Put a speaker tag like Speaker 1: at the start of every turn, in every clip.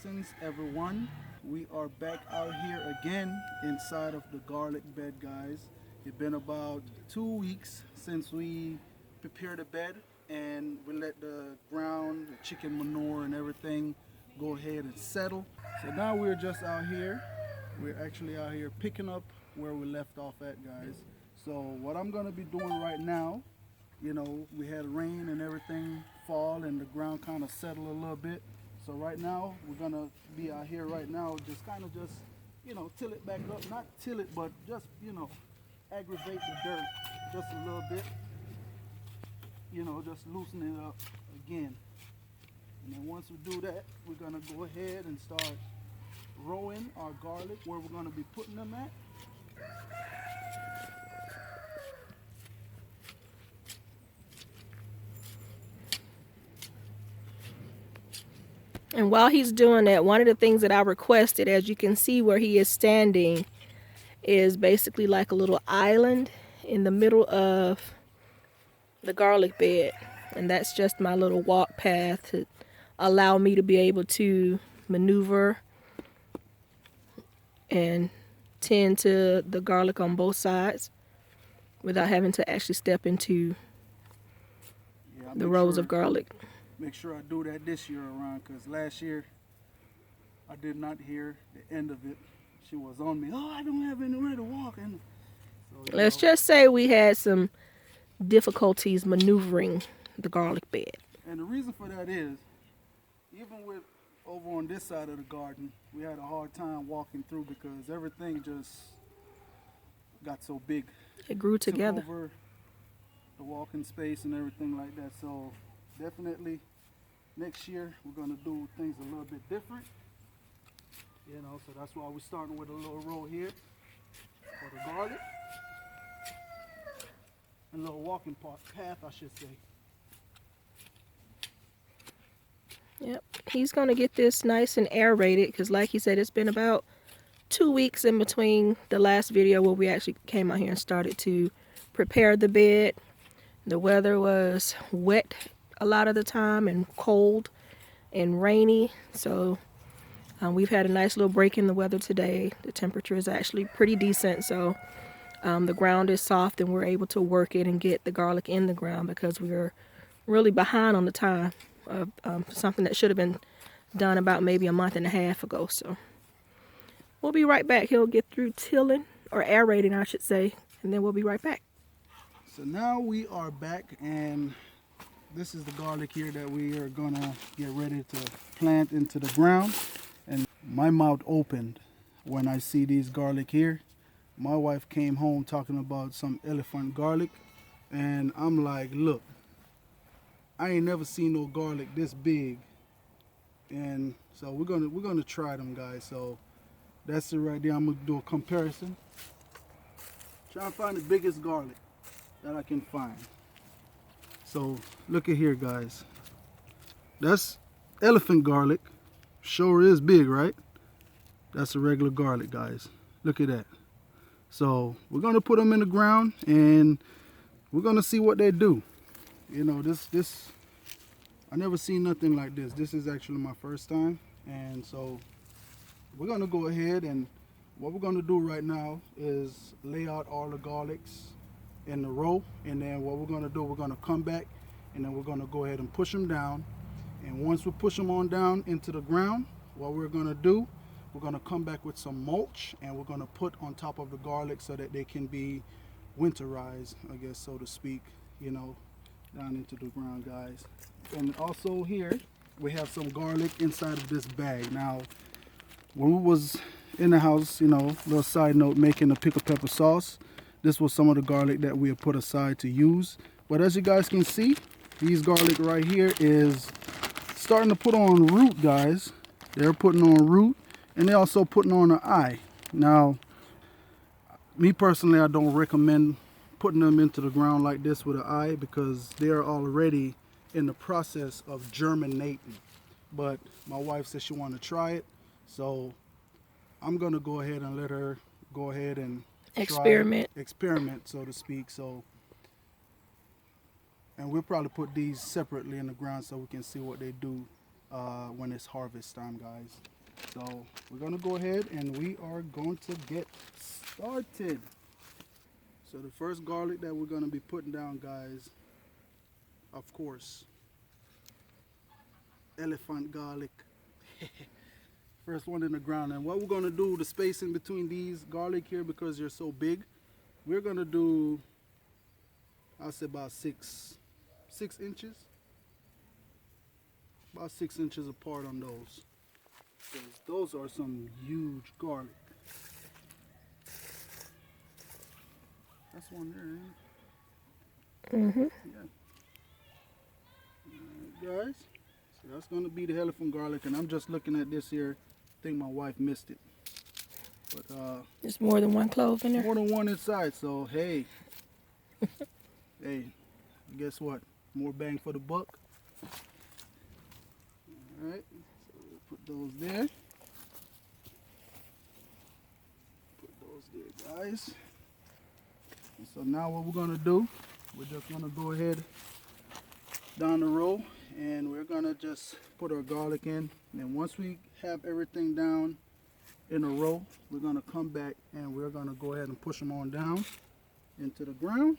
Speaker 1: Blessings, everyone. We are back out here again inside of the garlic bed, guys. It's been about 2 weeks since we prepared the bed and we let the ground, the chicken manure, and everything go ahead and settle. So now we're just out here. We're actually out here picking up where we left off at, guys. So, what I'm going to be doing right now, we had rain and everything fall and the ground kind of settled a little bit. So right now we're gonna be out here right now, just kind of just, till it back up. Not till it, but just, aggravate the dirt just a little bit. Just loosen it up again. And then once we do that, we're gonna go ahead and start rowing our garlic where we're gonna be putting them at.
Speaker 2: And while he's doing that, one of the things that I requested, as you can see where he is standing, is basically like a little island in the middle of the garlic bed. And that's just my little walk path to allow me to be able to maneuver and tend to the garlic on both sides without having to actually step into the rows of garlic.
Speaker 1: Make sure I do that this year around, because last year I did not hear the end of it. She was on me. Oh, I don't have anywhere to walk. And so,
Speaker 2: Let's just say we had some difficulties maneuvering the garlic bed.
Speaker 1: And the reason for that is, even with over on this side of the garden, we had a hard time walking through because everything just got so big.
Speaker 2: It grew together.
Speaker 1: Took over the walking space and everything like that. So definitely next year we're going to do things a little bit different. So that's why we're starting with a little row here for the garlic. A little walking path, I should say.
Speaker 2: Yep, he's going to get this nice and aerated because like he said, it's been about 2 weeks in between the last video where we actually came out here and started to prepare the bed. The weather was wet a lot of the time and cold and rainy, so we've had a nice little break in the weather today. The temperature is actually pretty decent, so the ground is soft and we're able to work it and get the garlic in the ground because we were really behind on the time of something that should have been done about maybe a month and a half ago. So we'll be right back. He'll get through tilling, or aerating I should say, and then we'll be right back.
Speaker 1: So now we are back, and this is the garlic here that we are gonna get ready to plant into the ground. And my mouth opened when I see these garlic here. My wife came home talking about some elephant garlic, and I'm like, look, I ain't never seen no garlic this big. And so we're gonna try them, guys. So that's it right there. I'm gonna do a comparison. Try and find the biggest garlic that I can find. So look at here, guys. That's elephant garlic. Sure is big, right? That's a regular garlic, guys. Look at that. So we're gonna put them in the ground and we're gonna see what they do. This I never seen nothing like this. This is actually my first time, and so we're gonna go ahead, and what we're gonna do right now is lay out all the garlics in the row, and then what we're gonna do, we're gonna come back and then we're gonna go ahead and push them down. And once we push them on down into the ground, what we're gonna do, we're gonna come back with some mulch and we're gonna put on top of the garlic so that they can be winterized, I guess, so to speak, down into the ground, guys. And also here we have some garlic inside of this bag. Now when we was in the house, little side note, making a pickle pepper sauce, this was some of the garlic that we have put aside to use. But as you guys can see, these garlic right here is starting to put on root, guys. They're putting on root, and they're also putting on an eye. Now me personally, I don't recommend putting them into the ground like this with an eye because they're already in the process of germinating. But my wife said she wanted to try it, so I'm gonna go ahead and let her go ahead and experiment, so to speak. So, and we'll probably put these separately in the ground so we can see what they do when it's harvest time, guys. So we're gonna go ahead and we are going to get started. So the first garlic that we're gonna be putting down, guys, of course, elephant garlic. First one in the ground. And what we're gonna do, the spacing between these garlic here, because they're so big, we're gonna do, I'll say about 6 inches. About 6 inches apart on those. 'Cause those are some huge garlic. That's one there, ain't it? Yeah. Alright, guys. So that's gonna be the elephant garlic, and I'm just looking at this here. I think my wife missed it. But
Speaker 2: There's more than one clove in there.
Speaker 1: more than one inside, so hey. Hey, guess what? More bang for the buck. Alright, so we'll put those there. Put those there, guys. And so now what we're gonna do, we're just gonna go ahead down the row and we're gonna just put our garlic in. And once we have everything down in a row, we're gonna come back and we're gonna go ahead and push them on down into the ground.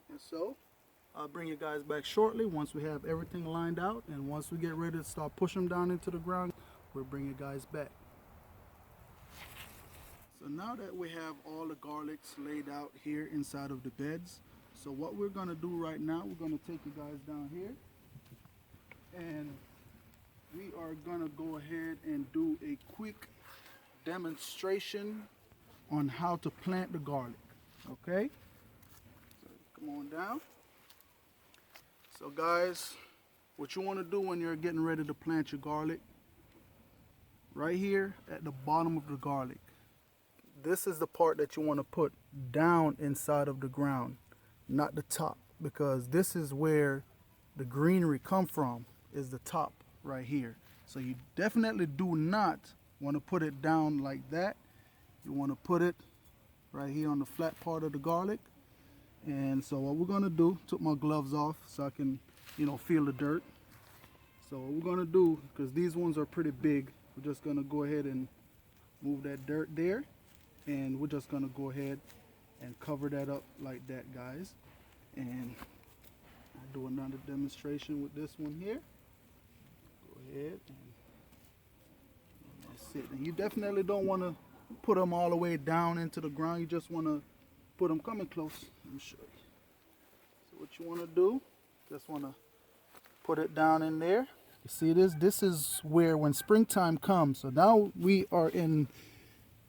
Speaker 1: And so I'll bring you guys back shortly once we have everything lined out, and once we get ready to start pushing them down into the ground, we'll bring you guys back. So now that we have all the garlics laid out here inside of the beds, so what we're gonna do right now, we're gonna take you guys down here and we are gonna go ahead and do a quick demonstration on how to plant the garlic. Okay? So come on down. So guys, what you want to do when you're getting ready to plant your garlic, right here at the bottom of the garlic, this is the part that you want to put down inside of the ground, not the top, because this is where the greenery come from, is the top right here. So you definitely do not want to put it down like that. You want to put it right here on the flat part of the garlic. And so what we're gonna do, took my gloves off so I can, feel the dirt. So what we're gonna do, because these ones are pretty big, we're just gonna go ahead and move that dirt there. And we're just gonna go ahead and cover that up like that, guys. And I'll do another demonstration with this one here. Go ahead and that's it. And you definitely don't wanna put them all the way down into the ground. You just wanna put them coming close. Let me show you. So what you want to do, just want to put it down in there. You see this? This is where when springtime comes. So now we are in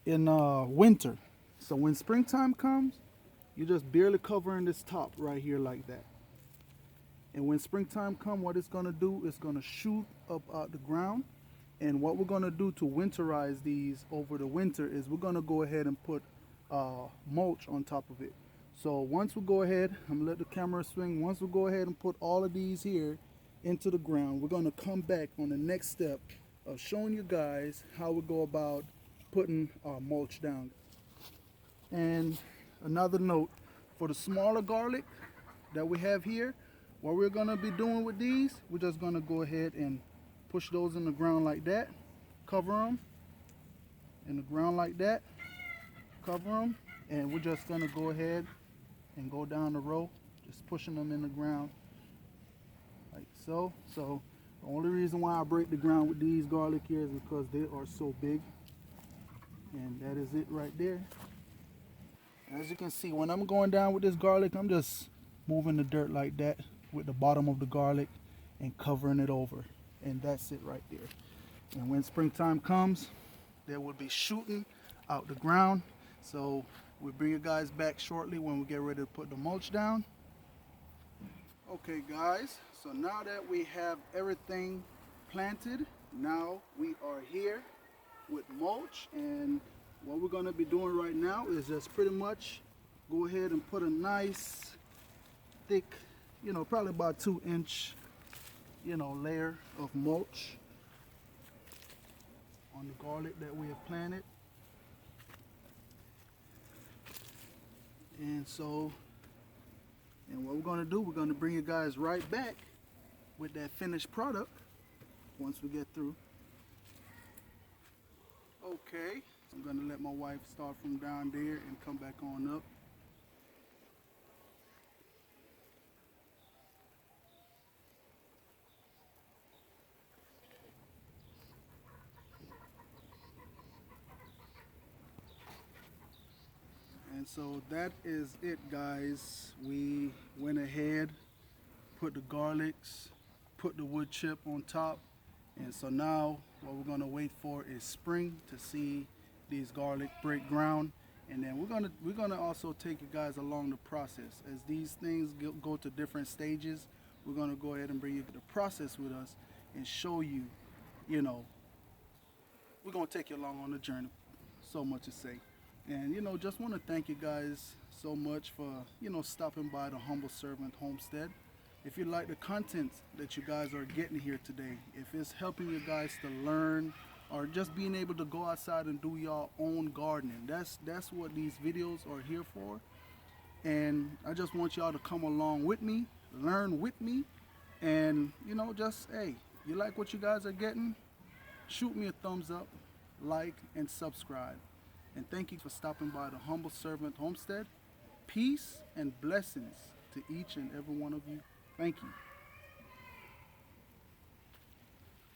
Speaker 1: winter. So when springtime comes, you're just barely covering this top right here like that. And when springtime comes, what it's going to do is going to shoot up out the ground. And what we're going to do to winterize these over the winter is we're going to go ahead and put mulch on top of it. So once we go ahead, I'm gonna let the camera swing. Once we go ahead and put all of these here into the ground, we're gonna come back on the next step of showing you guys how we go about putting our mulch down. And another note, for the smaller garlic that we have here, what we're gonna be doing with these, we're just gonna go ahead and push those in the ground like that, cover them in the ground like that, cover them, and we're just gonna go ahead and go down the row, just pushing them in the ground like so. So the only reason why I break the ground with these garlic here is because they are so big. And that is it right there. As you can see, when I'm going down with this garlic, I'm just moving the dirt like that with the bottom of the garlic and covering it over. And that's it right there. And when springtime comes, they will be shooting out the ground. So we'll bring you guys back shortly when we get ready to put the mulch down. Okay guys, so now that we have everything planted, now we are here with mulch, and what we're going to be doing right now is just pretty much go ahead and put a nice thick, probably about 2-inch, layer of mulch on the garlic that we have planted. And what we're going to do, we're going to bring you guys right back with that finished product once we get through. Okay, I'm gonna let my wife start from down there and come back on up. And so that is it, guys. We went ahead, put the garlics, put the wood chip on top. And so now what we're gonna wait for is spring to see these garlic break ground. And then we're gonna also take you guys along the process. As these things go to different stages, we're gonna go ahead and bring you the process with us and show you, you know, we're gonna take you along on the journey. So much to say. And just want to thank you guys so much for stopping by the Humble Servant Homestead. If you like the content that you guys are getting here today, if it's helping you guys to learn or just being able to go outside and do your own gardening, that's what these videos are here for. And I just want y'all to come along with me, learn with me, and just, hey, you like what you guys are getting? Shoot me a thumbs up, like, and subscribe. And thank you for stopping by the Humble Servant Homestead. Peace and blessings to each and every one of you. Thank you.